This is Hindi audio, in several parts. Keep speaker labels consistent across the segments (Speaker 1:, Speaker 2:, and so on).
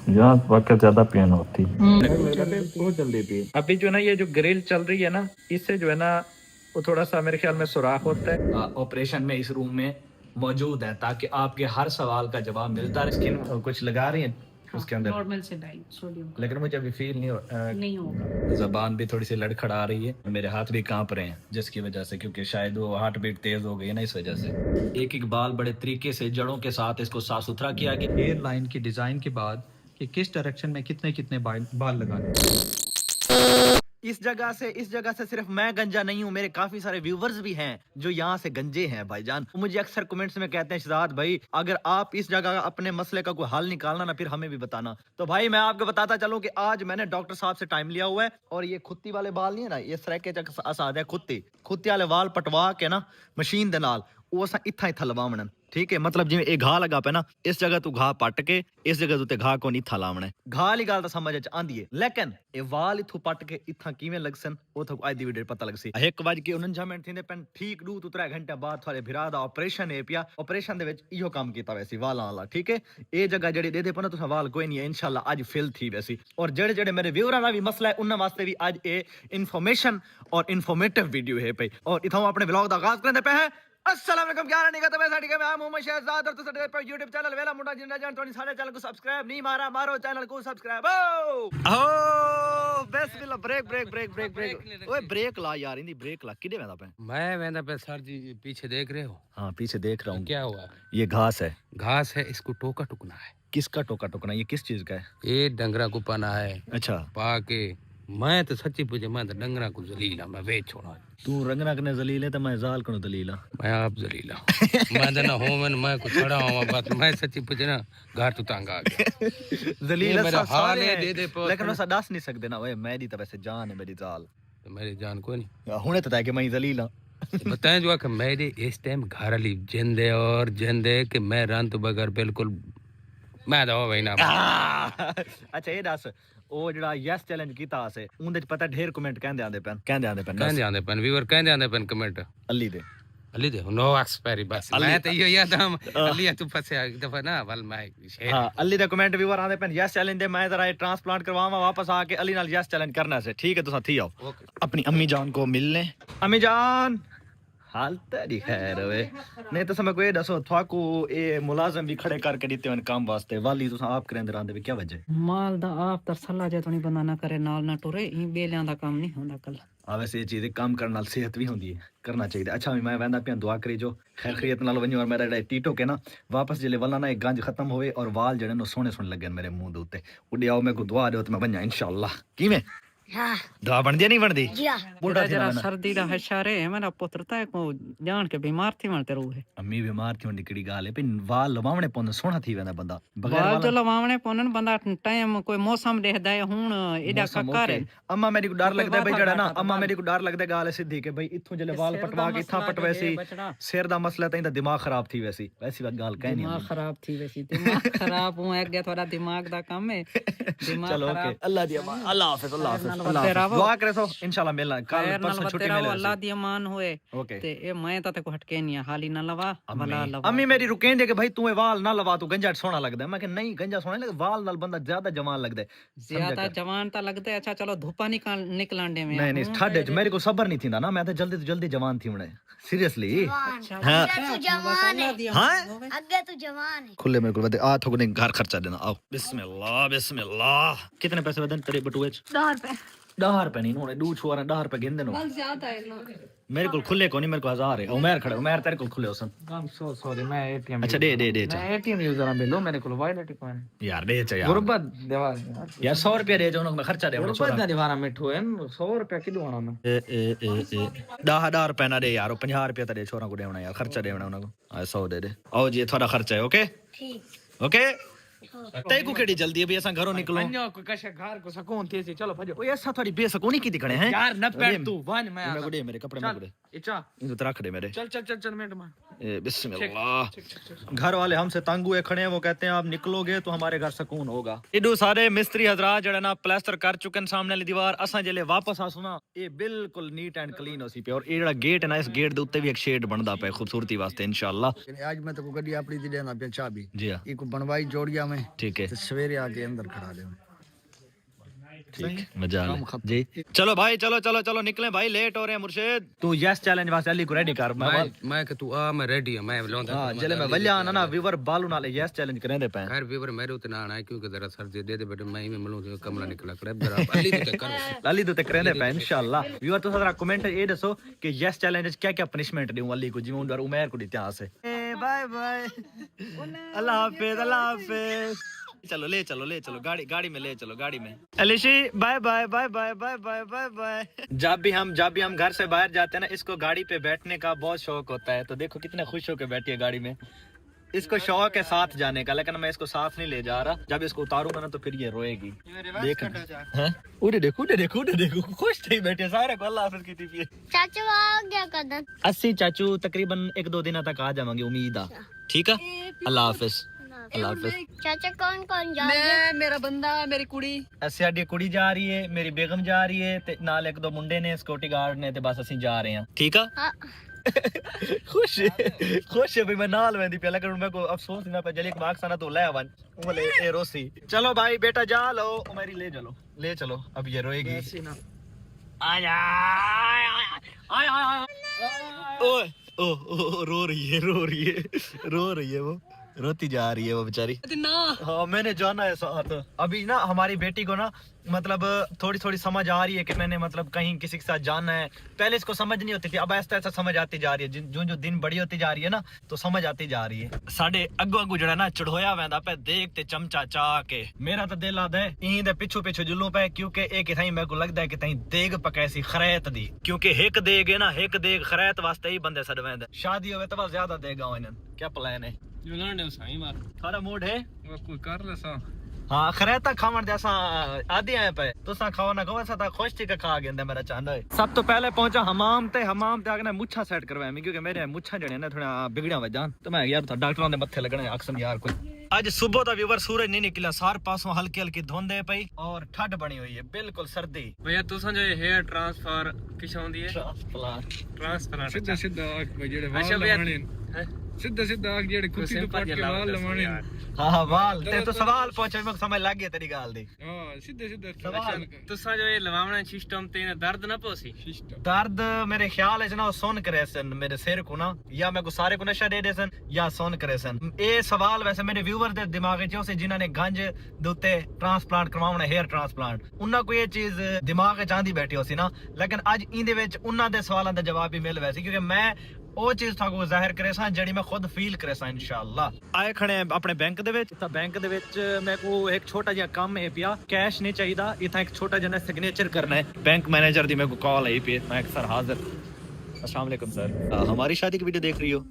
Speaker 1: यहाँ वाकई ज्यादा पेन होती है।
Speaker 2: बहुत जल्दी थी। अभी जो ना ये जो ग्रिल चल रही है ना, इससे जो है ना वो थोड़ा सा मेरे ख्याल में सुराख होता है। ऑपरेशन में इस रूम में मौजूद है ताकि आपके हर सवाल का जवाब मिलता रहे। स्किन कुछ लगा रही है उसके अंदर
Speaker 3: नॉर्मल से डाइट सोडियम,
Speaker 2: लेकिन मुझे अभी फील नहीं
Speaker 3: होगा।
Speaker 2: जबान भी थोड़ी सी लड़खड़ा रही है, मेरे हाथ भी कांप रहे हैं जिसकी वजह से, क्योंकि शायद वो हार्ट बीट तेज हो गई है ना, इस वजह से। एक एक बाल बड़े तरीके से जड़ों के साथ इसको साफ सुथरा किया गया।
Speaker 4: हेयर लाइन की डिजाइन के बाद कि किस डायरेक्शन में कितने कितने बाल लगाने।
Speaker 2: इस जगह से सिर्फ मैं गंजा नहीं हूँ, मेरे काफी सारे व्यूवर्स भी हैं जो यहाँ से गंजे हैं भाईजान। मुझे अक्सर कमेंट्स में कहते हैं शहजाद भाई अगर आप इस जगह अपने मसले का कोई हल निकालना ना फिर हमें भी बताना। तो भाई मैं आपको बताता चलूं कि आज मैंने डॉक्टर साहब से टाइम लिया हुआ है और ये खुत्ती वाले बाल नहीं है ना, ये सरेके आसाद है खुत्ती वाले बाल पटवा के ना मशीन दे नाल वो असा इथा इथा लवावण। ठीक है, मतलब जिवें एक घा लगा पे ना, इस जगह तू घा पट के इस जगह उत्ते घा को नहीं इथा लावना है। घा वाली गल तो समझ आंदी है, लेकिन ये वाल इथों पट के इथा किवें लगसन वो तो आज दी वीडियो पता लग सी। 1:49 मिनट थिंदे पेन ठीक 2 to 3 घंटे बाद थोड़े भिरा दा ऑपरेशन है पिया। ऑपरेशन दे विच इहो काम कीता वैसी वालां वाला। ठीक है, ये जगह जड़ी दे दे पर ना तुसा वाल कोई नहीं है इंशाल्लाह आज फिल थी वैसी। और जड़े जड़े मेरे व्यूअरां दा भी मसला है उन्हां वास्ते भी आज ये इन्फॉर्मेशन और इन्फॉर्मेटिव वीडियो है पे। और इथों अपने व्लॉग दा आगाज करने पे है। अस्सलाम वालेकुम, क्या हाल है? तो मैं साडी के मैं मोहम्मद शहजाद और तुसा पे YouTube चैनल वेला मुंडा जिंदा जान तो सारे चैनल को सब्सक्राइब नहीं मारा मारो चैनल को सब्सक्राइब। ओ बिस्मिल्लाह, ब्रेक ओए ब्रेक ला यार, इंदी ब्रेक ला किदे वेंदा पे?
Speaker 5: मैं वेंदा पे सर जी पीछे देख रहे हो?
Speaker 2: हां पीछे देख रहा हूं।
Speaker 5: क्या हुआ?
Speaker 2: ये घास है।
Speaker 5: घास है, इसको टोका टुकना है।
Speaker 2: किसका टोका टुकना? ये किस चीज का है?
Speaker 5: ये डंगरा को पाना है।
Speaker 2: अच्छा
Speaker 5: पाके मैं तो सच्ची पूछे मैं तो डंगरा को जलीला मैं वे छोड़ा।
Speaker 2: तू रंगना कने जलील है तो मैं जाल कनो दलीला।
Speaker 5: मैं आप जलीला मैं तो ना हो मैं कुछ खड़ा हूं बात मैं सच्ची पूछे ना घर तो तंग आ गया।
Speaker 2: जलील
Speaker 5: मेरा हाल है
Speaker 2: दे लेकिन उस दस नहीं सकदे ना। ओए मेरी तो वैसे जान है, मेरी जाल
Speaker 5: तो मेरी जान को नहीं
Speaker 2: हुने तो कि मैं जलील हां।
Speaker 5: बताएं जो कि मेरे इस टाइम घर वाली जिंदे और जिंदे कि मैं रन तो बगैर बिल्कुल मैं तो भाई ना।
Speaker 2: अच्छा ये दस ਉਹ ਜਿਹੜਾ ਯੈਸ ਚੈਲੰਜ ਕੀਤਾ ਆਸੇ ਉਹਦੇ ਚ ਪਤਾ ਢੇਰ ਕਮੈਂਟ ਕਹਿੰਦੇ ਆਂਦੇ ਪੈਨ
Speaker 5: व्यूअर ਕਹਿੰਦੇ ਆਂਦੇ ਪੈਨ ਕਮੈਂਟ
Speaker 2: अली दे
Speaker 5: नो एक्सपायरी बस मैं तो यो याद हम अली तू फसे एक दफा ना वल मैं
Speaker 2: हां अली दे कमेंट व्यूअर आंदे पैन यस चैलेंज दे मैं जरा ट्रांसप्लांट करवावा वापस आके अली नाल यस चैलेंज करना से। ठीक है तुसा थी आओ अपनी अम्मी जान को मिलने। अम्मी जान हाल तेरी खैर वे नहीं तो समय को ये दसो थाकू ये मुलाजम भी खड़े करके दिते हैं काम वास्ते वाली तुसा आप करेंदे रहंदे भी क्या वजह?
Speaker 3: माल दा आप तरसला जे तोनी बंदा ना करे नाल ना टुरे ई बेलियां दा काम नहीं होंदा कल।
Speaker 2: हाँ वैसे ये चीज़ काम करने नाल सेहत भी होंदी है, करना चाहिए। अच्छा मैं वंदा पे दुआ करी जो खैर खैरियत नाल वन्यो और मेरा टीटो के ना वापस जिले वाला ना एक गंज खत्म होवे और वाल जड़े नो सोने सोने लगे मेरे मुंह दे उत्ते उडे आओ मेरे को दुआ दो तो मैं वन्या इंशाल्लाह। किवें
Speaker 6: हां
Speaker 2: दुआ बन दी नहीं बनदी?
Speaker 3: बुढ़ा जरा सर्दी दा हशारे है मेरा पुत्र ता को जान के बीमार थी वणते रूहे।
Speaker 2: अम्मी बीमार थी वंडी किड़ी गाल है पे वाल लवावणे पोन सोना थी वेंदा बंदा बगैर
Speaker 3: वाल जो लवावणे पोन बंदा टाइम कोई मौसम देखदा है हुन एडा कक्कर है।
Speaker 2: अम्मा मेरी को डर लगदा है भाई जड़ा ना अम्मा मेरी को डर लगदा है गाल सीधी के भाई इथों जले वाल पटवा के इथा पटवे सी सिर दा मसला तैंदा दिमाग खराब थी वैसी गाल कहनी
Speaker 3: दिमाग खराब थी वैसी दिमाग खराब हूं अगे थोड़ा दिमाग दा काम है दिमाग
Speaker 2: चलो ओके अल्लाह दी अमान अल्लाह हाफिज अल्लाह हाफिज दुआ करे सो इंशाल्लाह मिलना कल परसों छुट्टी मिले
Speaker 3: अल्लाह दी अमान होए
Speaker 2: ओके
Speaker 3: ते ए मैं ता ते को हटके नहीं हाली ना लवा भला लवा।
Speaker 2: अम्मी मेरी रुकें दे के भाई तू वाल ना लवा तू गंजा सोना लगदा है। मैं कि नहीं गंजा सोना लगदा वाल नाल बंदा ज्यादा जवान लगदा है
Speaker 3: ज्यादा जवान ता लगदा है। अच्छा चलो धूपा निकलांडे में
Speaker 2: नहीं ठाडे च मेरे को सबर नहीं थींदा ना मैं तो जल्दी जवान थी हुणे सीरियसली।
Speaker 6: हां तू जवान है।
Speaker 2: हां
Speaker 6: आगे तू जवान है।
Speaker 2: खुले मेरे को बता आ थोक ने घर खर्चा देना। आओ बिस्मिल्लाह कितने पैसे बदन तेरे बटुए च?
Speaker 6: 10 रुपए
Speaker 2: 10 रुपए नहीं होने दू छोरा 10 रुपए गिन देनो
Speaker 3: बल ज्यादा है ना
Speaker 2: मेरे को खुले को नहीं मेरे को 1000 है। उमर खड़े उमर तेरे को खुले होसन।
Speaker 4: I'm so sorry मैं एटीएम
Speaker 2: अच्छा दे
Speaker 4: मैं एटीएम यूजर हूं बेलो मेरे को वायलेट कौन
Speaker 2: यार दे च यार
Speaker 4: गुरबत देवा
Speaker 2: यार 100 रुपया दे जो मैं खर्चा दे
Speaker 4: गुरबत ना दीवारा मिठो है 100 रुपया की दोना मैं
Speaker 2: ए 10 रुपए ना दे यार 50 रुपया तो दे छोरा को देना यार खर्चा देना उनको 100 दे आओ जी थोड़ा खर्चा है। ओके
Speaker 6: ठीक
Speaker 2: ओके तई को केड़ी जल्दी अभी ऐसा घरों निकलो
Speaker 4: अन्यो को कशे घर को सुकून थी सी चलो भजो।
Speaker 2: ओए ऐसा थोड़ी बेसकूनी की दिखणे हैं
Speaker 4: यार न पैर तू वन मैं
Speaker 2: मेरे को दे मेरे कपड़े मेरे को दे
Speaker 4: इचा
Speaker 2: इनको तो रख दे मेरे।
Speaker 4: चल मिनट में
Speaker 2: ए बिस्मिल्लाह। घर वाले हमसे तंग हुए खड़े हैं वो कहते हैं आप निकलोगे तो हमारे घर सुकून होगा। इडू सारे मिस्त्री हजरात जड़ा ना प्लास्टर कर चुके हैं सामने वाली दीवार असा जले वापस आ सुना ये बिल्कुल नीट एंड क्लीन होसी पे। और ये जड़ा गेट है ना इस गेट दे उत्ते भी एक शेड बनदा पे खूबसूरती वास्ते इंशाल्लाह।
Speaker 7: आज मैं तो गड्डी अपनी दी देना पे चाबी
Speaker 2: जी हां
Speaker 7: इको बनवाई जोड़िया में
Speaker 2: ठीक है
Speaker 7: तो सवेरे आके अंदर खड़ा दे
Speaker 2: ठीक मजा जी। चलो भाई चलो चलो चलो निकले भाई, लेट हो रहे हैं मुर्शिद। तू यस चैलेंज वास्ते अली को रेडी कर।
Speaker 5: मैं कि तू आ मैं रेडी हूं मैं लौंदा
Speaker 2: हां जले मैं वल्या आना ना व्यूवर बालू नाले यस चैलेंज करें दे पे।
Speaker 5: खैर व्यूवर मेरे उतना आना है क्योंकि जरा सर दे दे बेटे मैं ही में मिलूं तो कमला निकला करे जरा अली तो कर
Speaker 2: अली तो करें दे पे इंशाल्लाह। व्यूवर तो जरा कमेंट ये दसो कि यस चैलेंज क्या क्या पनिशमेंट दूं अली को, जिवें उधर उमर को दित्या से। बाय बाय अल्लाह हाफिज अल्लाह हाफिज। चलो ले चलो गाड़ी में ले चलो गाड़ी में। अलीशी bye bye bye bye bye bye bye bye. जब भी हम घर से बाहर जाते हैं ना, इसको गाड़ी पे बैठने का बहुत शौक होता है। तो देखो कितने खुश होकर बैठी है गाड़ी में। इसको शौक है साथ जाने का, लेकिन मैं इसको साथ नहीं ले जा रहा। जब इसको उतारूंगा ना तो फिर ये रोएगी। देख उधर देखो खुश थी बैठे सारे को अल्लाह हाफिज की थी।
Speaker 6: चाचू आ गया कदम
Speaker 2: 80 चाचू तकरीबन 1-2 दिन तक आ जाएंगे उम्मीद है। ठीक है अल्लाह हाफिज अल्लाह हाफिज।
Speaker 6: चाचा कौन कौन जा
Speaker 3: मैं मेरा बंदा मेरी कुड़ी
Speaker 2: साडी कुड़ी जा रही है, मेरी बेगम जा रही है ते नाल 1-2 मुंडे ने सिक्योरिटी गार्ड ने ते बस ਅਸੀਂ जा रहे हैं। ठीक है
Speaker 6: हाँ।
Speaker 2: खुश है भाई मैं नाल वेंदी पे, लेकिन मैं को अफसोस ना पे जली मार्क्स ना तो ले आवन बोले ए रोसी। चलो भाई बेटा जा लो मेरी ले चलो अब ये रोएगी। आया ओए ओ रो रही है वो रोती जा रही है वो बेचारी। हाँ मैंने जाना है साथ। अभी ना हमारी बेटी को ना मतलब थोड़ी समझ आ रही है कि मैंने मतलब कहीं किसी के साथ जाना है। पहले इसको समझ नहीं होती थी, अब ऐसा समझ आती जा रही है। जो दिन बड़ी होती जा रही है ना तो समझ आती जा रही है। साढ़े अगू जड़ा ना चढ़ोया वैंदा पे देखते चमचा चाह के मेरा तो दिल आदा है इं दे पिछू जुलू पे, क्योंकि एक थाई मेरे को लगता है कि थाई देग पकैसी खरैत दी, क्योंकि हिक देग है ना हिक देग खरैत वास्ते ही बंदे सड़ वैंदा। शादी होवे तो बस ज्यादा देगा इन्हें क्या प्लान है। थारा मूड है
Speaker 7: कोई कर ले सा
Speaker 2: हाँ खरैता खावन जैसा आदि आए पे तुसा खाओ ना खाओ सा खुश थी खा गया मेरा चांदा है। सब तो पहले पहुंचा हमाम ते आके मुच्छा सेट करवाया मैं, क्योंकि मेरे मुच्छा जड़े ना थोड़ा बिगड़िया वजान तो मैं यार डॉक्टरों दे मत्थे लगने अक्सर यार कोई। आज सुबह दा व्यूवर सूरज नहीं निकला, सार पासों हल्की हल्की धुंधे पई और ठंड बनी हुई है बिल्कुल सर्दी।
Speaker 5: भैया तुसा जो हेयर ट्रांसफर किस होंदी है ट्रांसप्लांट
Speaker 7: सीधा जेड़े वाल लवाने सीधा जेड़े कुत्ती तो काट के वाल लवाने।
Speaker 2: हां वाल ते तो सवाल पूछे मैं समझ लग गया तेरी गाल दी।
Speaker 7: हां सीधे
Speaker 2: सवाल
Speaker 5: तुसा जो ये लवावना सिस्टम ते दर्द ना पोसी
Speaker 2: दर्द मेरे ख्याल है ना सुन करे सन मेरे सिर को ना, या मैं को सारे को नशा दे दे सन या सुन करे सन। ये सवाल वैसे मेरे व्यूवर दे दिमाग च से जिन्हां ने गंज दुते ट्रांसप्लांट करवावना हेयर ट्रांसप्लांट उन्हां को ये चीज दिमाग च आंदी बैठी होसी ना, लेकिन आज इंदे विच उन्हां दे सवालां दा जवाब भी मिल वैसे, क्योंकि मैं ਉਹ ਚੀਜ਼ ਤੁਹਾਨੂੰ ਜ਼ਾਹਿਰ ਕਰੇ ਸਾਂ ਜਿਹੜੀ ਮੈਂ ਖੁਦ ਫੀਲ ਕਰੇ ਸਾਂ ਇਨਸ਼ਾਅੱਲਾ। ਆਏ ਖੜੇ ਆਪਣੇ ਬੈਂਕ ਦੇ ਵਿੱਚ ਤਾਂ ਬੈਂਕ ਦੇ ਵਿੱਚ ਮੈਂ ਕੋ ਇੱਕ ਛੋਟਾ ਜਿਹਾ ਕੰਮ ਹੈ ਪਿਆ, ਕੈਸ਼ ਨਹੀਂ ਚਾਹੀਦਾ ਇਥਾਂ ਇੱਕ ਛੋਟਾ ਜਿਹਾ सिग्नेचर करना है। बैंक मैनेजर दी मेरे को कॉल आई पे मैं सर हाजिर। अस्सलाम वालेकुम सर, हमारी शादी की वीडियो देख रही हो?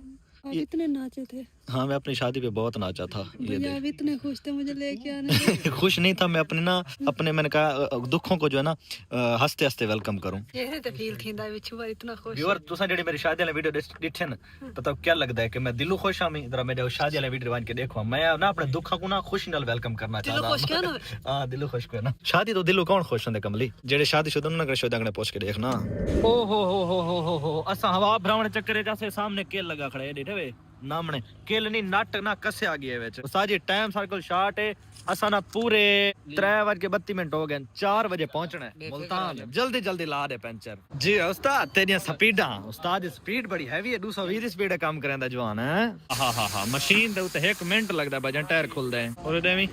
Speaker 8: इतने नाचे थे।
Speaker 2: हाँ मैं अपनी शादी पे बहुत नाचा था।
Speaker 8: भैया अब इतने खुश थे मुझे लेके आने।
Speaker 2: खुश नहीं था मैं अपने मैंने कहा दुखों को जो है ना हंसते हंसते वेलकम करूं।
Speaker 8: चेहरे ते फील थींदा विच बार इतना खुश।
Speaker 2: व्यूअर तुसा जेडी मेरी शादी वाली वीडियो डिठे ना पता क्या लगता है कि मैं दिलों खुश हां। मैं जरा मेरे शादी वाली वीडियो बन के देखो मैं ना अपने दुखों को ना खुशी नाल वेलकम करना चाहता हूं। दिलों खुश क्यों ना? हां दिलों खुश क्यों ना। शादी तो दिलों कौन खुश होंदे कमली, जेडे शादीशुदा ना कर शोदा अगने पूछ के देखना। ओ हो असा हवा भरावण चक्कर जैसे सामने केल लगा खड़ा है डेठे वे नामने केल नहीं नट ना कसे आ गया विच। उस्ताद जी टाइम सर्कल शॉर्ट है, असा ना पूरे 3:32 हो गए 4 बजे पहुंचना है मुल्तान। जल्दी ला दे पंचर जी उस्ताद। तेरी स्पीडां उस्ताद दी स्पीड बड़ी हैवी है, 220 दी स्पीड काम करंदा जवान है। हा मशीन दे उते 1 मिनट लगदा बजन टायर खुलदा है। और देवी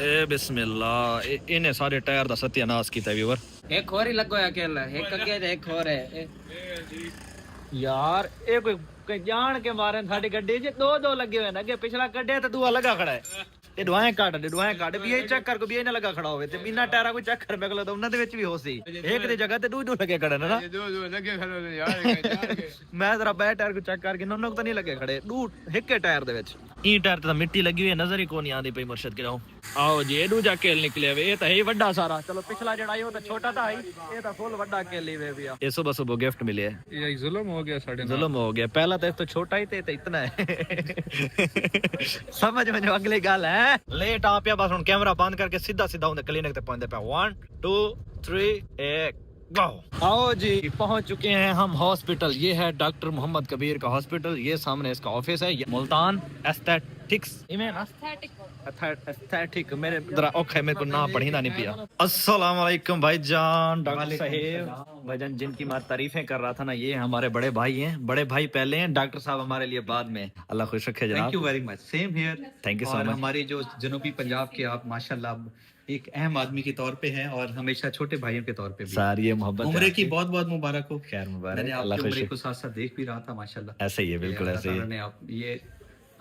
Speaker 2: ए बिस्मिल्लाह इने सारे टायर दा सत्यानाश कीता व्यूअर।
Speaker 5: एक और ही लगोया अकेला एक अगे एक और है
Speaker 2: यार ए कोई जान के मारे साडी गड्डी च दो लगे हुए अगे पिछला कड्डे ते दूआ लगा खड़ा है। ਇਹ ਦੁਆਏ ਕੱਢ ਵੀ ਇਹ ਚੈੱਕ ਕਰ ਕੋ ਵੀ ਇਹ ਨਾ ਲਗਾ ਖੜਾ ਹੋਵੇ ਤੇ ਬਿਨਾ ਟਾਇਰਾਂ ਕੋਈ ਚੈੱਕ ਕਰ ਮੈਨੂੰ ਲੱਗਦਾ ਉਹਨਾਂ ਦੇ ਵਿੱਚ ਵੀ ਹੋ ਸੀ ਇੱਕ ਦੀ ਜਗ੍ਹਾ ਤੇ ਦੋ ਲੱਗੇ ਖੜੇ ਨੇ ਨਾ। ਦੋ ਲੱਗੇ ਖੜੇ ਨੇ ਯਾਰ ਮੈਂ ਜ਼ਰਾ ਬੈ ਟਾਇਰ ਕੋ ਚੈੱਕ ਕਰਕੇ ਉਹਨਾਂ ਨੂੰ ਤਾਂ ਨਹੀਂ ਲੱਗੇ ਖੜੇ ਦੋ ਇੱਕੇ ਟਾਇਰ ਦੇ ਵਿੱਚ ਇਹ ਟਾਇਰ ਤੇ ਤਾਂ ਮਿੱਟੀ ਲੱਗੀ ਹੋਈ ਨਜ਼ਰ ਹੀ ਕੋਈ ਨਹੀਂ ਆਉਂਦੀ ਪਈ ਮੁਰਸ਼ਦ ਕਿਰਾਓ। ਆਓ ਜੀ ਇਹ ਦੂਜਾ ਕੇਲ ਨਿਕਲਿਆ ਵੇ ਇਹ ਤਾਂ ਹੈ ਵੱਡਾ ਸਾਰਾ। ਚਲੋ ਪਿਛਲਾ ਜਿਹੜਾ ਉਹ ਤਾਂ ਛੋਟਾ ਤਾਂ ਹੈ ਇਹ ਤਾਂ ਫੁੱਲ ਵੱਡਾ ਕੇਲ ਹੀ ਵੇ ਵੀ ਆ। ਇਹ ਸੁਬਹ ਗਿਫਟ ਮਿਲਿਆ
Speaker 7: ये जुल्म हो गया साढ़े
Speaker 2: जुल्म हो गया। पहला तो तो छोटा ही तो इतना है समझ में जो अगली गल है लेट आ पिया बस हुन कैमरा बंद करके सीधा उन्हें क्लिनिक ते पहुंचदे पे 1 2 3 1 आओ जी, पहुंच चुके हैं हम हॉस्पिटल। ये है डॉक्टर मोहम्मद कबीर का हॉस्पिटल। ये सामने इसका ऑफिस है। ये मुल्तान एस्थेटिक्स एस्थेटिक मेरे जरा औखा है, मेरे को ना पढ़ी ना नहीं पिया। अस्सलाम वालेकुम भाईजान, डॉक्टर साहेब भाईजान जिनकी मैं तारीफें कर रहा था ना, ये हमारे बड़े भाई हैं। बड़े भाई पहले हैं, डॉक्टर साहब हमारे लिए बाद में। अल्लाह खुश रखे जनाब।
Speaker 4: Thank you very much, same here.
Speaker 2: Thank you so
Speaker 4: और
Speaker 2: मच।
Speaker 4: हमारे जो जनूबी पंजाब के आप माशाल्लाह एक अहम आदमी के तौर पे हैं और हमेशा छोटे भाइयों के तौर पे भी।
Speaker 2: सारी ये मोहब्बत
Speaker 4: उम्र की बहुत बहुत मुबारक हो।
Speaker 2: खैर
Speaker 4: मैंने
Speaker 2: मुबारक,
Speaker 4: आपकी
Speaker 2: अल्लाह खुश
Speaker 4: उम्र को साथ साथ देख भी रहा था माशाल्लाह।
Speaker 2: ऐसे ही है, बिल्कुल
Speaker 4: ये
Speaker 2: ऐसे ही
Speaker 4: अल्लाह ताला ने आप ये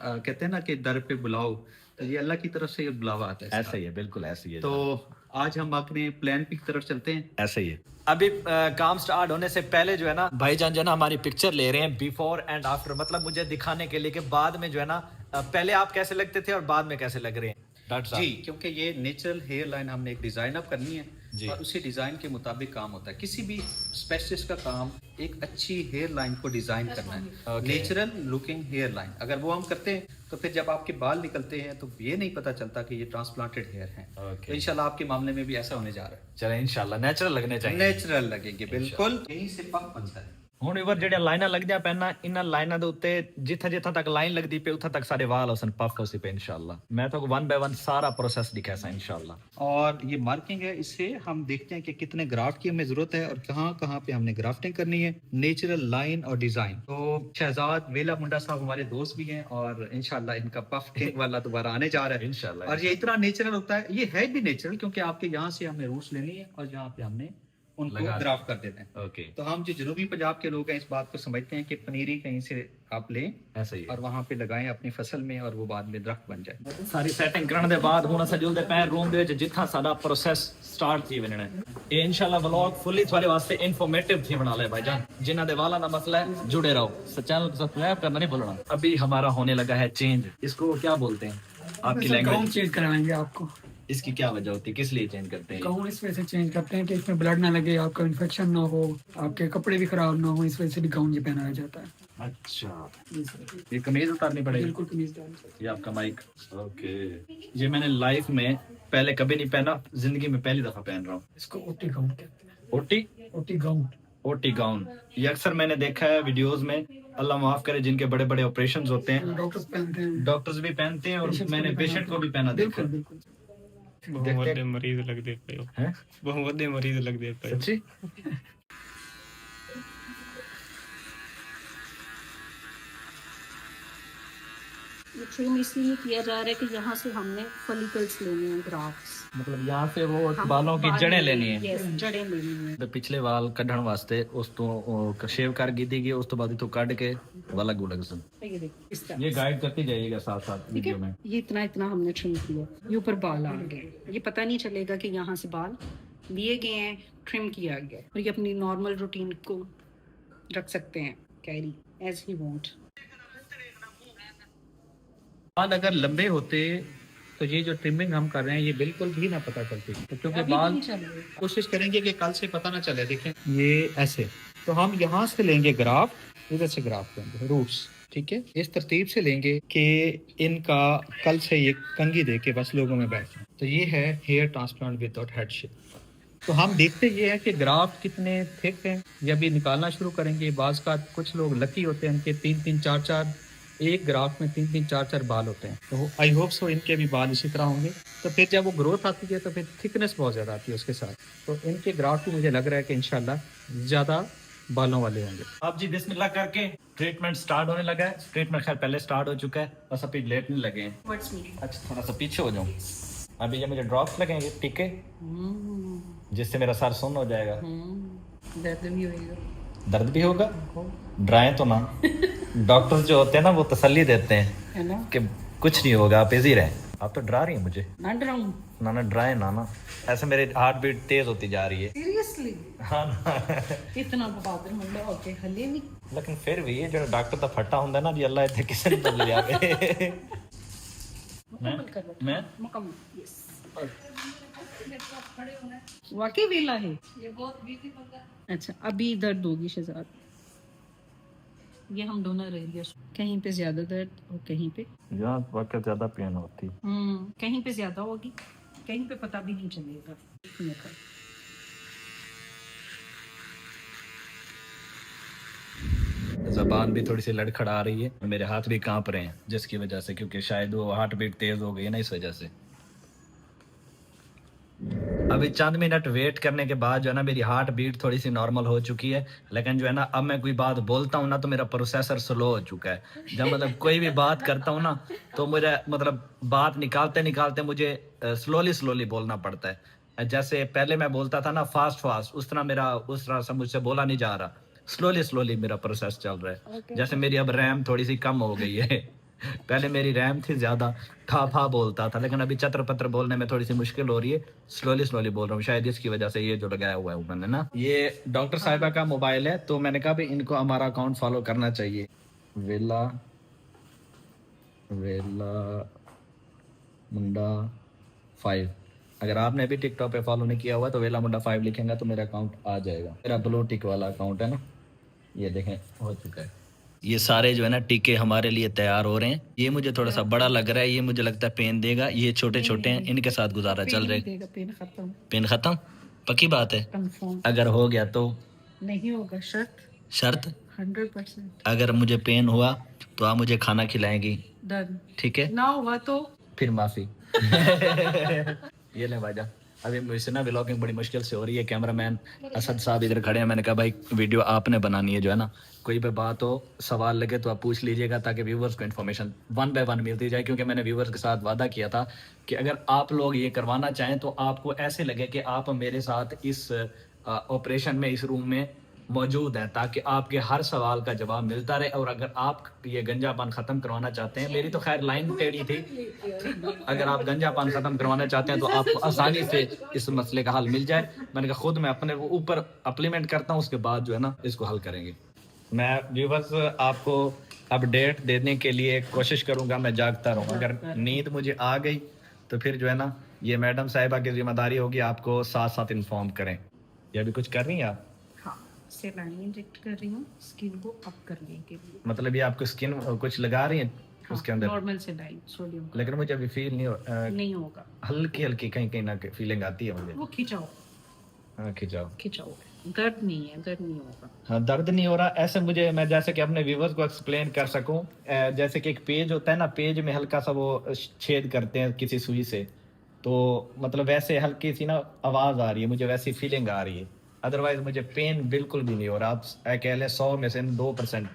Speaker 4: कहते हैं ना कि दर पे बुलाओ, तो ये अल्लाह की तरफ से ये बुलावा आता है।
Speaker 2: ऐसा ही है, बिल्कुल ऐसे ही है।
Speaker 4: तो आज हम अपने प्लान की तरफ चलते हैं।
Speaker 2: ऐसे ही है। अभी काम स्टार्ट होने से पहले जो है ना भाईजान जो है ना हमारी पिक्चर ले रहे हैं बिफोर एंड आफ्टर, मतलब मुझे दिखाने के लिए कि बाद में जो है ना पहले आप कैसे लगते थे और बाद में कैसे लग रहे हैं डॉक्टर साहब।
Speaker 4: जी, क्योंकि ये नेचुरल हेयर लाइन हमने एक डिजाइन अप करनी है
Speaker 2: जी।
Speaker 4: और उसी डिजाइन के मुताबिक काम होता है। किसी भी स्पेशलिस्ट का काम एक अच्छी हेयर लाइन को डिजाइन करना है,
Speaker 2: Okay.
Speaker 4: Natural looking hair line. अगर वो हम करते हैं तो फिर जब आपके बाल निकलते हैं तो ये नहीं पता चलता कि ये ट्रांसप्लांटेड हेयर हैं।
Speaker 2: Okay.
Speaker 4: तो इंशाल्लाह आपके मामले में भी ऐसा होने जा रहा है।
Speaker 2: चले इंशाल्लाह नेचुरल लगने चाहिए।
Speaker 4: नेचुरल लगेंगे बिल्कुल, यहीं से पक बनता है।
Speaker 2: ਹੁਣ ਇਵਰ ਜਿਹੜੀਆਂ ਲਾਈਨਾਂ ਲੱਗਦੀਆਂ ਪੈਣਾ, ਇਹਨਾਂ ਲਾਈਨਾਂ ਦੇ ਉੱਤੇ ਜਿੱਥੇ ਜਿੱਥੇ ਤੱਕ ਲਾਈਨ ਲੱਗਦੀ ਪਈ ਉੱਥੇ ਤੱਕ ਸਾਡੇ ਵਾਲ ਹੋਸਨ ਪਫ ਹੋਸੀ ਪਏ इंशाल्लाह। मैं तो 1 बाय 1 सारा प्रोसेस दिखासा इंशाल्लाह।
Speaker 4: और ये मार्किंग है, इससे हम देखते हैं कि कितने ग्राफ्ट की हमें जरूरत है और कहाँ कहाँ पे हमने ग्राफ्टिंग करनी है। नेचुरल लाइन और डिजाइन। तो शहजाद वेला मुंडा साहब हमारे दोस्त भी हैं और इंशाल्लाह इनका पफ किंग वाला दोबारा आने जा रहा है
Speaker 2: इंशाल्लाह।
Speaker 4: और ये इतना नेचुरल होता है, ये है भी नेचुरल क्योंकि आपके यहाँ से हमने रूट्स लेनी है और यहाँ पे हमने उनको
Speaker 2: लगा
Speaker 4: ग्राफ्ट कर देना है।
Speaker 2: ओके,
Speaker 4: तो हम जो जनूबी पंजाब के लोग हैं इस बात को समझते हैं कि पनीरी कहीं से आप लें
Speaker 2: ऐसा ही है।
Speaker 4: और वहाँ पे लगाएं अपनी फसल में और वो बाद में दरख्त बन जाए।
Speaker 2: ਸਾਰੀ ਸੈਟਿੰਗ ਕਰਨ ਦੇ ਬਾਅਦ ਹੁਣ ਅਸੀਂ ਜੁਲਦੇ ਪਏ ਰੂਮ ਦੇ ਵਿੱਚ ਜਿੱਥਾ ਸਾਡਾ ਪ੍ਰੋਸੈਸ ਸਟਾਰਟ ਥੀ ਵਣਣਾ ਇਹ ਇਨਸ਼ਾਅੱਲਾ ਵਲੌਗ ਫੁੱਲੀ ਤੁਹਾਡੇ ਵਾਸਤੇ ਇਨਫੋਰਮੇਟਿव थी बना ले भाईजान। जिन्हां दे वाला ना मसला है जुड़े रहो, चैनल को सब्सक्राइब करना नहीं भूलना। अभी हमारा होने लगा है चेंज, इसको क्या बोलते हैं आपकी लैंग्वेज?
Speaker 9: चेंज कराएंगे आपको।
Speaker 2: इसकी क्या वजह होती है, किस लिए चेंज करते हैं?
Speaker 9: गाउन इस वजह से चेंज करते हैं कि इसमें ब्लड ना लगे, आपका इन्फेक्शन ना हो, आपके कपड़े भी खराब ना हो, इस वजह से भी गाउन ये पहनाया जाता है।
Speaker 2: अच्छा, ये कमीज उतारनी पड़ेगी?
Speaker 9: बिल्कुल कमीजदार।
Speaker 2: ये आपका माइक। ओके, ये मैंने लाइफ में पहले कभी नहीं पहना, जिंदगी में पहली दफा पहन रहा हूँ।
Speaker 9: इसको ओटी गाउन कहते हैं।
Speaker 2: OT
Speaker 9: OT gown.
Speaker 2: OT gown, ये अक्सर मैंने देखा है वीडियोस में। अल्लाह माफ करे जिनके बड़े बड़े ऑपरेशंस होते हैं,
Speaker 9: डॉक्टर्स पहनते हैं,
Speaker 2: डॉक्टर्स भी पहनते हैं और मैंने पेशेंट को भी पहना देखा।
Speaker 9: बिल्कुल बिल्कुल।
Speaker 7: ਬਹੁਤ ਵੱਡੇ ਮਰੀਜ਼ ਲੱਗਦੇ ਪਏ ਹੋ,
Speaker 2: हैं?
Speaker 7: ਬਹੁਤ ਵੱਡੇ ਮਰੀਜ਼ ਲੱਗਦੇ ਪਏ ਹੋ।
Speaker 2: सच्ची?
Speaker 10: ये ट्रिम इसलिए किया जा रहा है कि यहाँ से हमने फॉलिकल्स लेने हैं, ग्राफ्ट्स।
Speaker 2: मतलब यहाँ से वो बालों की जड़ें लेनी है।
Speaker 10: यस, जड़ें लेनी है।
Speaker 2: ਤੇ ਪਿਛਲੇ ਵਾਲ ਕੱਢਣ ਵਾਸਤੇ ਉਸ ਤੋਂ ਸ਼ੇਵ ਕਰ ਕੀਤੀ ਗਈ, ਉਸ ਤੋਂ ਬਾਅਦ ਇਥੋਂ ਕੱਢ ਕੇ ਵਾਲਾ ਗੁਲਕ ਸਨ।
Speaker 10: ये देखो इस तरह।
Speaker 2: ये गाइड करती जाइएगा साथ साथ
Speaker 10: ठीक
Speaker 2: वीडियो
Speaker 10: है,
Speaker 2: में।
Speaker 10: ये इतना इतना हमने ट्रिम किया, ये ऊपर बाल आ गए, ये पता नहीं चलेगा कि यहाँ से बाल लिए गए हैं, ट्रिम किया गया है। और ये अपनी नॉर्मल रूटीन को रख सकते हैं, कैरी एज ही वांट।
Speaker 4: बाल अगर लंबे होते तो ये जो ट्रिमिंग हम कर रहे हैं ये बिल्कुल भी ना पता चलती, तो क्योंकि बाल कोशिश करेंगे कि कल से पता ना चले। देखें ये ऐसे, तो हम यहाँ से लेंगे ग्राफ, इधर से ग्राफ लेंगे रूट्स, ठीक है, इस तरतीब से लेंगे कि इनका कल से ये कंघी दे के बस लोगों में बैठे। तो ये है हेयर ट्रांसप्लांट विदाउट हेडशिप। तो हम देखते ये है कि ग्राफ कितने थिक हैं, जब ये निकालना शुरू करेंगे बाज का कुछ लोग लकी होते हैं, उनके 3-3 4-4 एक ग्राफ में 3-3 4-4 बाल होते हैं। तो आई होप सो इनके भी बाल इसी तरह होंगे। तो फिर जब वो ग्रोथ आती है तो फिर थिकनेस बहुत ज़्यादा आती है उसके साथ। तो इनके ग्राफ भी मुझे लग रहा है कि इंशाल्लाह ज़्यादा बालों वाले होंगे।
Speaker 2: अब जी बिस्मिल्लाह करके ट्रीटमेंट स्टार्ट होने लगा है। ट्रीटमेंट खैर पहले स्टार्ट हो चुका है, बस अभी लेटने लगे हैं। अच्छा, थोड़ा सा पीछे हो जाऊँ। अभी ये मुझे ड्रॉप्स लगेंगे टीके, जिससे मेरा सर सुन्न हो जाएगा।
Speaker 10: दर्द भी होगा।
Speaker 2: दर्द भी होगा? डराएं तो ना। डॉक्टर्स जो होते हैं ना वो तसल्ली देते हैं
Speaker 10: है ना
Speaker 2: कि कुछ नहीं होगा, आप इजी रहें। आप तो डरा रही हैं मुझे।
Speaker 10: ना डराऊं?
Speaker 2: ना डराएं ना। ऐसे मेरी हार्ट बीट तेज होती जा रही है।
Speaker 10: सीरियसली?
Speaker 2: हाँ ना।
Speaker 10: इतना बहादुर मुंडा होके हले नहीं।
Speaker 2: लेकिन फिर भी ये जो डॉक्टर तो फटा होता है ना जी, अल्लाह इतने किसी ने बदल जावे। मैं
Speaker 10: मुकम्मल यस। वाकई वेला है ये, बहुत बिजी बंदा। अच्छा, अभी दर्द होगी शहजाद। ये हम डोनर एरिया, कहीं पे ज्यादा दर्द और कहीं पे
Speaker 1: यहाँ वाकई ज्यादा पेन होती।
Speaker 10: कहीं पे ज्यादा होगी, कहीं पे पता भी नहीं चलेगा।
Speaker 2: जबान भी थोड़ी सी लड़खड़ा रही है, मेरे हाथ भी कांप रहे हैं जिसकी वजह से, क्योंकि शायद वो हार्ट बीट तेज हो गई है ना, इस वजह से। अभी चंद मिनट वेट करने के बाद जो है ना मेरी हार्ट बीट थोड़ी सी नॉर्मल हो चुकी है, लेकिन जो है ना अब मैं कोई बात बोलता हूँ ना तो मेरा प्रोसेसर स्लो हो चुका है। जब मतलब कोई भी बात करता हूँ ना तो मुझे मतलब बात निकालते निकालते मुझे स्लोली बोलना पड़ता है। जैसे पहले मैं बोलता था ना फास्ट, उस तरह से मुझसे बोला नहीं जा रहा, स्लोली मेरा प्रोसेस चल रहा है। जैसे मेरी अब रैम थोड़ी सी कम हो गई है। पहले मेरी रैम थी ज्यादा, ठा बोलता था, लेकिन अभी चतर पत्र बोलने में थोड़ी सी मुश्किल हो रही है, स्लोली बोल रहा हूँ। शायद इसकी वजह से ये जो लगाया हुआ है मैंने ना, ये डॉक्टर साहिबा का मोबाइल है, तो मैंने कहा भी इनको हमारा अकाउंट फॉलो करना चाहिए। वेला मुंडा 5, अगर आपने भी टिकटॉक पे फॉलो नहीं किया हुआ तो वेला मुंडा 5 लिखेंगे तो मेरा अकाउंट आ जाएगा। मेरा ब्लू टिक वाला अकाउंट है ना, ये देखें हो चुका है। ये सारे जो है ना टीके हमारे लिए तैयार हो रहे हैं। ये मुझे थोड़ा सा बड़ा लग रहा है, ये मुझे लगता है पेन देगा। ये छोटे छोटे हैं, इनके साथ गुजारा चल रहा है। पेन खत्म, पक्की बात है। अगर हो गया तो
Speaker 10: नहीं होगा,
Speaker 2: शर्त
Speaker 10: 100%।
Speaker 2: अगर मुझे पेन हुआ तो आप मुझे खाना खिलाएंगी,
Speaker 10: डन।
Speaker 2: ठीक है?
Speaker 10: ना हुआ तो
Speaker 2: फिर माफी। ये ले भाईजान, अभी मुझसे ना व्लॉगिंग बड़ी मुश्किल से हो रही है। कैमरामैन असद साहब इधर खड़े हैं। मैंने कहा भाई वीडियो आपने बनानी है, जो है ना कोई भी बात हो सवाल लगे तो आप पूछ लीजिएगा, ताकि व्यूवर्स को इन्फॉर्मेशन 1 बाय 1 मिलती जाए। क्योंकि मैंने व्यूवर्स के साथ वादा किया था कि अगर आप लोग ये करवाना चाहें तो आपको ऐसे लगे कि आप मेरे साथ इस ऑपरेशन में, इस रूम में मौजूद हैं, ताकि आपके हर सवाल का जवाब मिलता रहे। और अगर आप ये गंजापान ख़त्म करवाना चाहते हैं, मेरी तो खैर लाइन टेढ़ी थी, अगर आप गंजापान ख़त्म करवाना चाहते हैं तो आपको आसानी से इस मसले का हल मिल जाए। मैंने कहा खुद मैं अपने ऊपर अप्लीमेंट करता हूँ, उसके बाद जो है ना इसको हल करेंगे। मैं व्यूवर्स आपको अपडेट देने के लिए कोशिश करूँगा, मैं जागता रहूँ। अगर नींद मुझे आ गई तो फिर जो है ना ये मैडम साहिबा की जिम्मेदारी होगी आपको साथ साथ इन्फॉर्म करें। ये अभी कुछ कर रही हैं आप?
Speaker 10: सेलाइन इंजेक्ट कर रही हूँ स्किन को अप करने के लिए।
Speaker 2: मतलब ये आपको स्किन कुछ लगा रही है उसके अंदर?
Speaker 10: Normal saline sodium.
Speaker 2: लेकिन मुझे अभी फील
Speaker 10: नहीं होगा,
Speaker 2: हल्की कहीं ना फीलिंग आती है मुझे।
Speaker 10: वो खिंचाओ।
Speaker 2: हाँ खिंचाओ,
Speaker 10: दर्द नहीं होगा।
Speaker 2: हाँ दर्द नहीं हो रहा। ऐसे मुझे, मैं जैसे कि अपने व्यूवर्स को एक्सप्लेन कर सकूं, जैसे कि एक पेज होता है ना, पेज में हल्का सा वो छेद करते हैं किसी सुई से, तो मतलब वैसे हल्की सी ना आवाज़ आ रही है मुझे, वैसी फीलिंग आ रही है। अदरवाइज मुझे पेन बिल्कुल भी नहीं हो रहा। आप कह लें 100 में से 2%।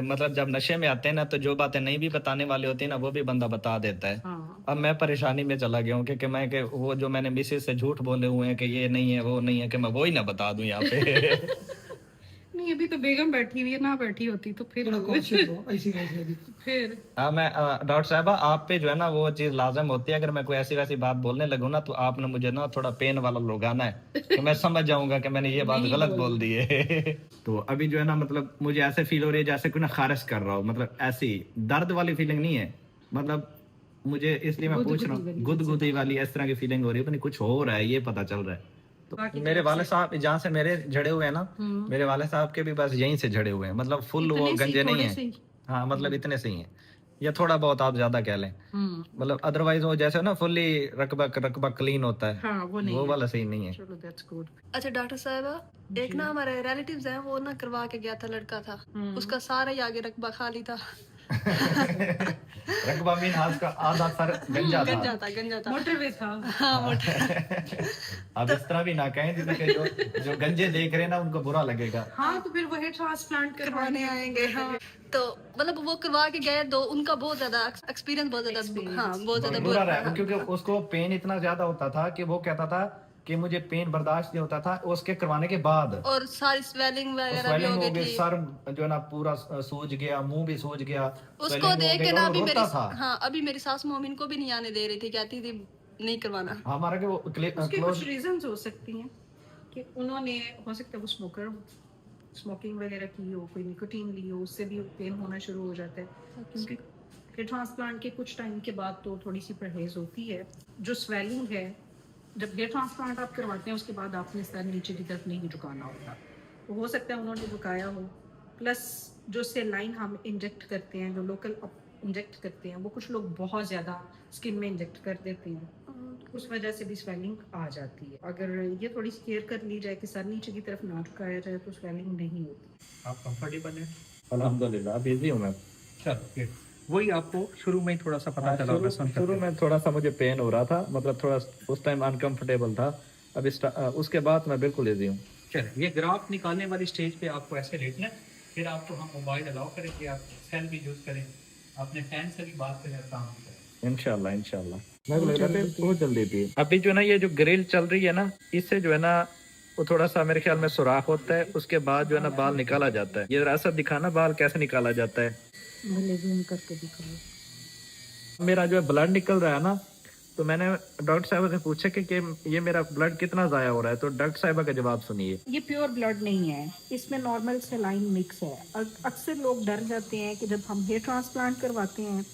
Speaker 2: मतलब जब नशे में आते हैं ना तो जो बातें नहीं भी बताने वाले होते हैं ना वो भी बंदा बता देता है।
Speaker 10: हाँ।
Speaker 2: अब मैं परेशानी में चला गया हूँ कि मैं कि वो जो मैंने मिसेज से झूठ बोले हुए हैं कि ये नहीं है वो नहीं है, कि मैं वो ही ना बता दूं यहाँ पे।
Speaker 10: नहीं, अभी तो बेगम बैठी हुई है, ना बैठी होती तो फिर फिर
Speaker 2: हाँ मैं डॉक्टर साहबा आप पे जो है ना वो चीज़ लाजम होती है। अगर मैं कोई ऐसी वैसी बात बोलने लगूँ ना तो आपने मुझे ना थोड़ा पेन वाला लगाना है तो मैं समझ जाऊंगा कि मैंने ये बात गलत बोल दी है। तो अभी जो है ना मतलब मुझे ऐसे फील हो रही है जैसे कोई ना खारिश कर रहा हो, मतलब ऐसी दर्द वाली फीलिंग नहीं है, मतलब मुझे इसलिए मैं पूछ रहा हूँ, गुदगुदी वाली इस तरह की फीलिंग हो रही है, कुछ हो रहा है ये पता चल रहा है। तो मेरे वाले साहब जहाँ से मेरे झड़े हुए हैं ना, मेरे वाले साहब के भी बस यहीं से झड़े हुए हैं, मतलब फुल वो गंजे नहीं है। हाँ मतलब इतने से ही है, या थोड़ा बहुत आप ज्यादा कह लें, मतलब अदरवाइज वो जैसे ना फुल्ली रकबा क्लीन होता है।
Speaker 10: हाँ, वो
Speaker 2: वाला सही नहीं है।
Speaker 10: चलो दैट्स गुड।
Speaker 8: अच्छा डॉक्टर साहबा, एक ना हमारे रिलेटिव्स हैं, वो ना करवा के गया था, लड़का था, उसका सारा ही आगे रकबा खाली था।
Speaker 2: रकबा मीन का आधा सर गंजा था।
Speaker 10: मोटरवे था।
Speaker 8: हाँ मोटर।
Speaker 2: अब इस तरह भी ना कहें जिसके जो गंजे देख रहे हैं ना उनको बुरा लगेगा।
Speaker 10: हाँ तो फिर वो हेयर ट्रांसप्लांट करवाने आएंगे।
Speaker 8: हाँ तो मतलब वो करवा के गए, तो उनका बहुत ज्यादा एक्सपीरियंस, बहुत ज्यादा, हाँ बहुत ज्यादा
Speaker 2: बुरा रहा, क्योंकि उसको पेन इतना ज्यादा होता था कि वो कहता था कि मुझे पेन बर्दाश्त नहीं होता था। उसके करवाने के बाद
Speaker 8: और सारी स्वेलिंग वगैरह भी हो गई थी,
Speaker 2: सर जो है ना पूरा सूज गया, मुंह भी सूज गया।
Speaker 8: उसको देख के ना अभी मेरी, हाँ अभी मेरी सास मोमिन को भी नहीं आने दे रही थी, कहती थी नहीं करवाना।
Speaker 2: हमारा के वो
Speaker 10: उसकी कुछ रीजंस हो सकती हैं कि उन्होंने, हो सकता है वो स्मोकिंग वगैरह की हो, कोई निकोटीन ली हो, उससे भी पेन होना शुरू हो जाता है। क्योंकि हेयर ट्रांसप्लांट के कुछ टाइम के बाद तो थोड़ी सी परहेज होती है। जो स्वेलिंग है, जब हेयर ट्रांसप्लांट आप करवाते हैं उसके बाद आपने सर नीचे की तरफ नहीं झुकाना होता, तो हो सकता है उन्होंने झुकाया हो। प्लस जो सेलाइन हम इंजेक्ट करते हैं, जो लोकल इंजेक्ट करते हैं, वो कुछ लोग बहुत ज़्यादा स्किन में इंजेक्ट कर देते हैं, उस वजह से भी स्वेलिंग आ जाती है। अगर ये थोड़ी सी केयर कर ली जाए कि सर नीचे की तरफ ना झुकाया जाए तो स्वेलिंग नहीं होती।
Speaker 4: आप कंफर्टेबल हैं?
Speaker 1: अल्हम्दुलिल्लाह अब इजी हूँ मैं।
Speaker 4: चलो वही आपको शुरू में ही थोड़ा सा पता चला होगा सुन
Speaker 1: शुरू में थोड़ा सा मुझे पेन हो रहा था, मतलब थोड़ा उस टाइम अनकंफर्टेबल था। अब उसके बाद मैं बिल्कुल इजी हूँ।
Speaker 4: चलो ये ग्राफ निकालने वाली स्टेज पे आपको ऐसे लेटना है, फिर आपको हम मोबाइल अलाउ करें कि आप सेल भी यूज़ करें, अपने फैन से भी बात करें, काम करें
Speaker 1: इंशाल्लाह इंशाल्लाह। मैं लग रहा था बहुत जल्दी थी। अभी जो ना ये जो ग्रिल चल रही है ना, इससे जो है ना वो थोड़ा सा मेरे ख्याल में सुराख होता है, उसके बाद जो है ना बाल निकाला जाता है। ये जरा सा दिखाना बाल कैसे निकाला जाता है।
Speaker 10: जूम करके दिखाओ।
Speaker 1: मेरा जो है ब्लड निकल रहा है ना, तो मैंने डॉक्टर साहब से पूछा कि ये मेरा ब्लड कितना ज़ाया हो रहा है, तो डॉक्टर साहब का जवाब सुनिए।
Speaker 10: ये प्योर ब्लड नहीं है, इसमें नॉर्मल सेलाइन मिक्स है। अक्सर लोग डर जाते हैं कि जब हम हेयर ट्रांसप्लांट करवाते हैं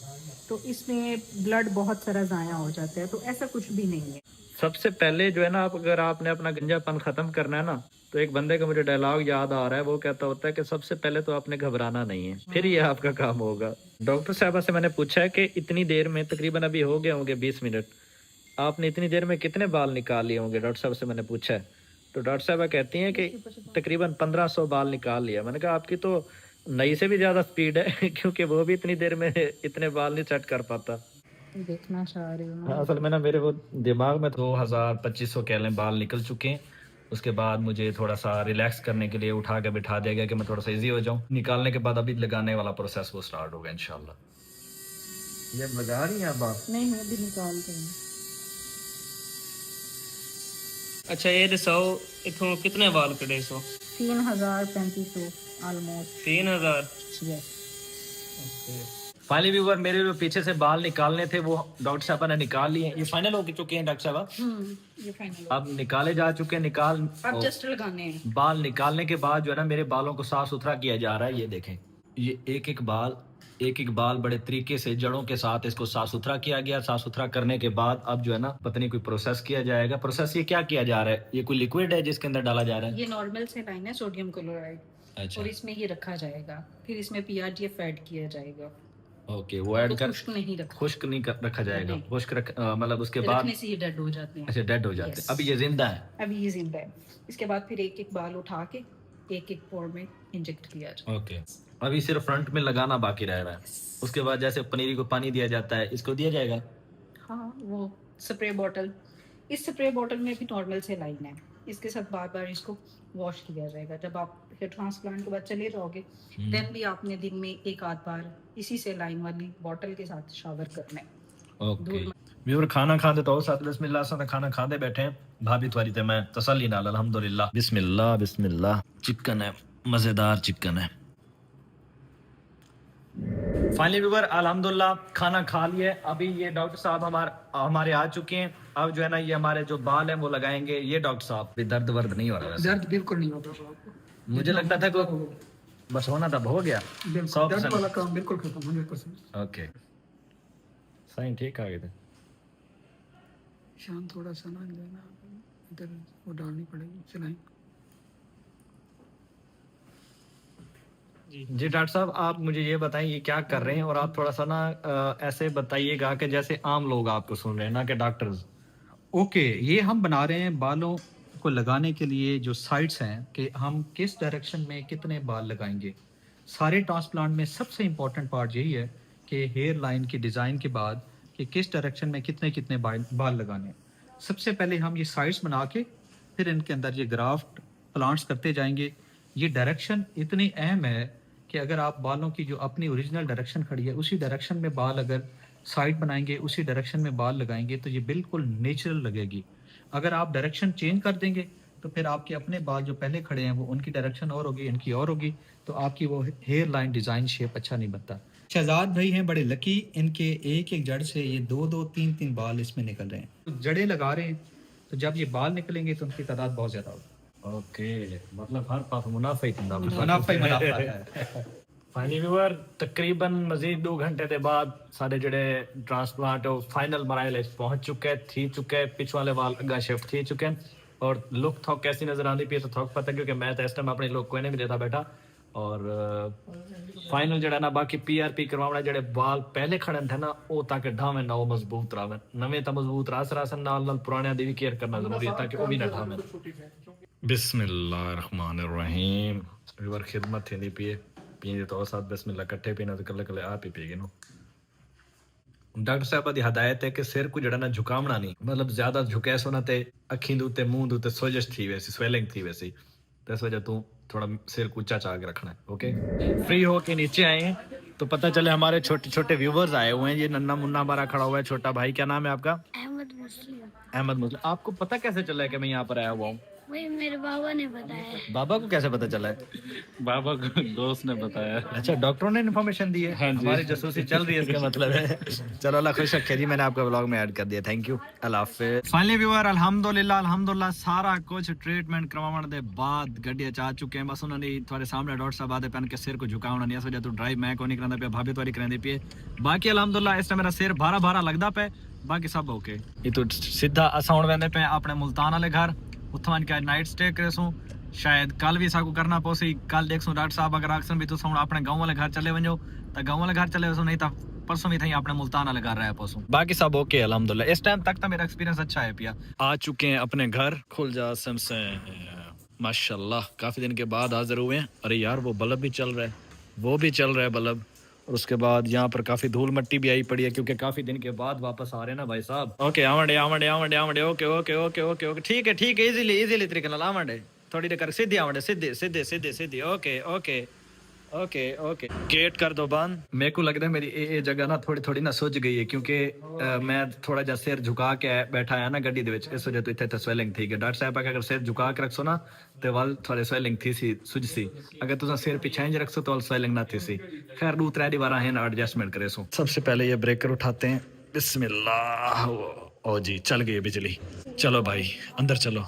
Speaker 10: तो इसमें ब्लड बहुत सारा ज़ाया हो जाता है, तो ऐसा कुछ भी नहीं है।
Speaker 1: सबसे पहले जो है ना, अगर आपने अपना गंजापन ख़त्म करना है ना, तो एक बंदे का मुझे डायलॉग याद आ रहा है, वो कहता होता है कि सबसे पहले तो आपने घबराना नहीं है, फिर ये आपका काम होगा। डॉक्टर साहबा से मैंने पूछा है कि इतनी देर में, तकरीबन अभी हो गए होंगे 20 मिनट, आपने इतनी देर में कितने बाल निकाल लिए होंगे? डॉक्टर साहब से मैंने पूछा है, तो डॉक्टर साहबा कहती हैं कि तकरीबन 1500 बाल निकाल लिया। मैंने कहा आपकी तो नई से भी ज़्यादा स्पीड है क्योंकि वो भी इतनी देर में इतने बाल नहीं सेट कर पाता।
Speaker 10: देखना चाह रही हूँ।
Speaker 1: हाँ, असल में ना मेरे वो दिमाग में 2500 कह लें बाल निकल चुके हैं। उसके बाद मुझे थोड़ा सा रिलैक्स करने के लिए उठा के बिठा दिया गया कि मैं थोड़ा सा इजी हो जाऊं। निकालने के बाद अभी लगाने वाला प्रोसेस वो स्टार्ट होगा इंशाल्लाह। ये लगा रही हैं अब आप?
Speaker 10: नहीं मैं भी निकालते हैं।
Speaker 11: अच्छा ये दसाओ इथों कितने बाल कड़े सो?
Speaker 10: 3000-3500 ऑलमोस्ट।
Speaker 11: 3000।
Speaker 10: यस।
Speaker 2: फाइनली व्यूअर, मेरे जो पीछे से बाल निकालने थे वो डॉक्टर साहब ने निकाल लिए हैं। ये फाइनल हो चुके हैं डॉक्टर साहब,
Speaker 10: ये फाइनल।
Speaker 2: अब निकाले जा चुके हैं।
Speaker 10: अब जस्ट लगाने हैं।
Speaker 2: बाल निकालने के बाद जो है ना मेरे बालों को साफ सुथरा किया जा रहा है। ये देखें, ये एक एक बाल बड़े तरीके से जड़ों के साथ इसको साफ सुथरा किया गया। साफ सुथरा करने के बाद अब जो है ना पता नहीं कोई प्रोसेस किया जाएगा। प्रोसेस ये क्या किया जा रहा है? ये कोई लिक्विड है जिसके अंदर डाला जा रहा है?
Speaker 10: ये नॉर्मल सेलाइन है, सोडियम क्लोराइड।
Speaker 2: अच्छा।
Speaker 10: और इसमें ये रखा जाएगा, फिर इसमें PRGF ऐड किया जाएगा।
Speaker 2: ओके, वो ऐड कर
Speaker 10: खुश्क नहीं
Speaker 2: रखा जाएगा। खुश्क मतलब उसके बाद
Speaker 10: रखने से ये डेड हो जाते हैं।
Speaker 2: अच्छा, डेड हो जाते हैं। अभी ये जिंदा है?
Speaker 10: अभी ये जिंदा है। इसके बाद फिर एक एक बाल उठा के एक एक पोर में इंजेक्ट किया जाए।
Speaker 2: ओके, अभी सिर्फ फ्रंट में लगाना बाकी रह रहा है। उसके बाद जैसे पनीरी को पानी दिया जाता है, इसको दिया जाएगा?
Speaker 10: हाँ, वो स्प्रे बॉटल, इस स्प्रे बॉटल में भी नॉर्मल सेलाइन है। इसके साथ बार बार इसको वॉश किया जाएगा। जब आप हेयर ट्रांसप्लांट के बाद चले जाओगे देन भी आपने दिन में एक आध बार इसी सेलाइन वाली बॉटल के साथ शावर करना है।
Speaker 2: ओके व्यूअर, खाना खाते तो साथ बिस्मिल्लाह से खाना खाते बैठे हैं। भाभी तुम्हारी ते मैं तसल्ली नाल अल्हम्दुलिल्लाह। बिस्मिल्लाह बिस्मिल्लाह। चिकन है, मजेदार चिकन है। फाइनली व्यूअर अल्हम्दुलिल्लाह खाना खा लिया। अभी ये डॉक्टर साहब हमारे आ चुके हैं। अब जो है ना ये हमारे जो बाल हैं वो लगाएंगे। ये डॉक्टर साहब भी दर्द वर्द नहीं हो रहा?
Speaker 9: दर्द बिल्कुल नहीं होता।
Speaker 2: मुझे लगता था कि बस होना था, हो गया।
Speaker 9: 100% वाला काम बिल्कुल खत्म 100%।
Speaker 2: ओके, साइन ठीक आ गए थे।
Speaker 9: शान थोड़ा सा ना देना, इधर वो डालनी पड़ेगी सिलाई।
Speaker 2: जी डॉक्टर साहब, आप मुझे ये बताएं ये क्या कर रहे हैं, और आप थोड़ा सा ना ऐसे बताइएगा कि जैसे आम लोग आपको सुन रहे हैं, ना कि डॉक्टर्स।
Speaker 4: ओके, ये हम बना रहे हैं बालों को लगाने के लिए जो साइड्स हैं कि हम किस डायरेक्शन में कितने बाल लगाएंगे। सारे ट्रांसप्लांट में सबसे इम्पॉर्टेंट पार्ट यही है कि हेयर लाइन की डिज़ाइन के बाद कि किस डायरेक्शन में कितने कितने बाल लगाने हैं। सबसे पहले हम ये साइड्स बना के फिर इनके अंदर ये ग्राफ्ट प्लांट्स करते जाएंगे। ये डायरेक्शन इतनी अहम है कि अगर आप बालों की जो अपनी ओरिजिनल डायरेक्शन खड़ी है उसी डायरेक्शन में बाल अगर साइड बनाएंगे, उसी डायरेक्शन में बाल लगाएंगे तो ये बिल्कुल नेचुरल लगेगी। अगर आप डायरेक्शन चेंज कर देंगे तो फिर आपके अपने बाल जो पहले खड़े हैं वो उनकी डायरेक्शन और होगी, इनकी और होगी, तो आपकी वो हेयर लाइन डिज़ाइन शेप अच्छा नहीं बनता। शहजाद भाई हैं बड़े लकी, इनके एक एक जड़ से ये 2-2, 3-3 बाल इसमें निकल रहे हैं। तो जड़ें लगा रहे हैं, तो जब ये बाल निकलेंगे तो उनकी तादाद बहुत ज़्यादा होगी।
Speaker 2: ओके, मतलब हर पास मुनाफा ही
Speaker 4: मुनाफा है।
Speaker 2: फाइनली व्यूअर, तकरीबन मजीद 2 घंटे के बाद सारे जड़े ट्रांसप्लांट फाइनल मराइल पहुंच चुके पिछ वाले वाल अगा शिफ्ट थी चुके हैं। और लुक थोक कैसी नजर आती पी तो थोक पता, क्योंकि मैं तो इस टाइम अपने लोग कोई नहीं देता बैठा। और फाइनल जड़ा ना बाकी PRP करवाना, जड़े बाल पहले खड़े थे ना वो ताकि ढावे ना वो मजबूत रहे, नवे तो मजबूत रासन नाल पुराने दी भी केयर करना जरूरी है ताकि वो भी ना ढावे। बिस्मिल्लाहिर्रहमानिर्रहीम। व्यूअर खिदमत थी पी पींदे तो साथ बिस्मिल्लाह इकट्ठे पीना तो कल्ले कल्ले आप ही पीगे नो। डॉक्टर साहब दी हदायत है कि सिर को जड़ा ना झुकावना नहीं, मतलब ज्यादा झुके सो ना ते अखी दे उत्ते मुंह दे उत्ते सोजश थी वैसी स्वेलिंग थी वैसी, तो इस वजह तू थोड़ा सिर को ऊंचा चा के रखना है। ओके, फ्री हो के नीचे आए हैं तो पता चले हमारे छोटे छोटे व्यूवर्स आए हुए हैं। ये नन्ना मुन्ना हमारा खड़ा हुआ है छोटा भाई, क्या नाम है आपका?
Speaker 6: अहमद मुस्लिम।
Speaker 2: अहमद मुस्लिम। आपको पता कैसे चला है कि मैं यहाँ पर आया हुआ हूँ?
Speaker 6: वही मेरे बाबा ने बताया।
Speaker 2: बाबा को कैसे पता चला है?
Speaker 1: बाबा को दोस्त ने बताया।
Speaker 2: अच्छा, डॉक्टरों ने इन्फॉर्मेशन दी है।
Speaker 1: हाँ जी।
Speaker 2: हमारी जासूसी चल रही है इसका मतलब है। चलो अल्लाह खुश रखे जी, मैंने आपका ब्लॉग में ऐड कर दिया। थैंक यू, अल्लाह हाफिज़। फाइनली व्यूअर अल्हम्दुलिल्लाह सारा कुछ ट्रीटमेंट करवाने के बाद गड्डी आ चुके हैं। बस उन्होंने थोड़े सामने डॉक्टर साहब आते पैन के सिर को झुकावना नहीं, इस वजह तो ड्राइव मैं को नहीं करांदा पे, भाभी तोरी करांदी पे। बाकी अल्हम्दुलिल्लाह इस टाइम मेरा सिर भारा भारा लगदा पे, बाकी सब ओके। ये तो सीधा असा हुण वेंदे पे अपने मुल्तान वाले घर, उत्थों इनका नाइट स्टे करेसूं। शायद कल भी साकू करना पोसी, कल देखसूं डॉक्टर साहब अगर आखसन भी तुम अपने गाँव वाले घर चले वञो तो गाँव वाले घर चले वसो, नहीं तो परसों भी थी अपने मुल्तान वाले घर रह पोसूं। बाकी सब ओके अल्हम्दुलिल्लाह। इस टाइम तक तो मेरा एक्सपीरियंस अच्छा है पिया। आ चुके हैं अपने घर। खुल जा से माशाल्लाह, काफी दिन के बाद हाजिर हुए हैं। अरे यार वो बल्ब भी चल रहा है, वो भी चल रहा है बल्ब। और उसके बाद यहाँ पर काफी धूल मिट्टी भी आई पड़ी है क्योंकि काफी दिन के बाद वापस आ रहे हैं ना भाई साहब। ओके आवंडे आवंडे आवंडे आवंडे okay okay okay okay okay ठीक है इजीली तरीके नाल आवंडे, थोड़ी देर कर सीधी आवंडे, सीधी okay okay okay okay. Gate कर दो बंद। मेरे को लग रहा है मेरी ये जगह ना थोड़ी ना सुज गई है क्योंकि मैं थोड़ा जा सिर झुका के बैठा है ना गड्डी दे विच, इस वजह तो इत्थे स्वेलिंग थी। डॉक्टर साहब अगर सिर झुका के रखसो ना तो वाल थोड़े स्वेलिंग थी सी सुज सी, अगर तुम सिर पीछे इंज रखसो तो वाल स्वेलिंग ना थी सी। खैर दो त्रै बार है ना एडजस्टमेंट करे सो। सबसे पहले ये ब्रेकर उठाते हैं, बिस्मिल्लाह। ओ जी चल गई बिजली। चलो भाई अंदर चलो।